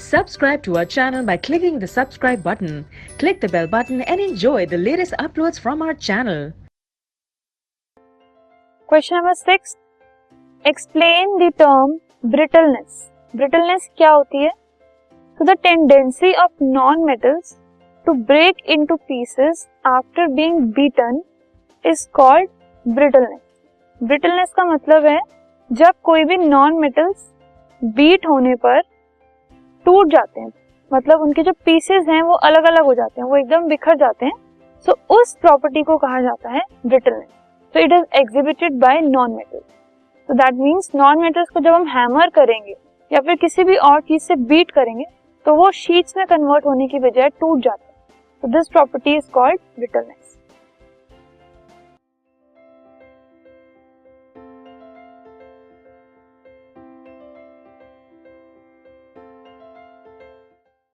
Subscribe to our channel by clicking the subscribe button. Click the bell button and enjoy the latest uploads from our channel. Question number 6, explain the term brittleness. Brittleness क्या होती है? तो the tendency of non metals to break into pieces after being beaten is called brittleness. Brittleness का मतलब है जब कोई भी नॉन मेटल्स बीट होने पर टूट जाते हैं, मतलब उनके जो पीसेस हैं वो अलग अलग हो जाते हैं, वो एकदम बिखर जाते हैं. सो उस प्रॉपर्टी को कहा जाता है brittleness. So it is exhibited by non-metals. So that means non-metals को जब हम हैमर करेंगे या फिर किसी भी और चीज से बीट करेंगे तो वो शीट्स में कन्वर्ट होने की बजाय टूट जाते हैं. So this property is called brittleness.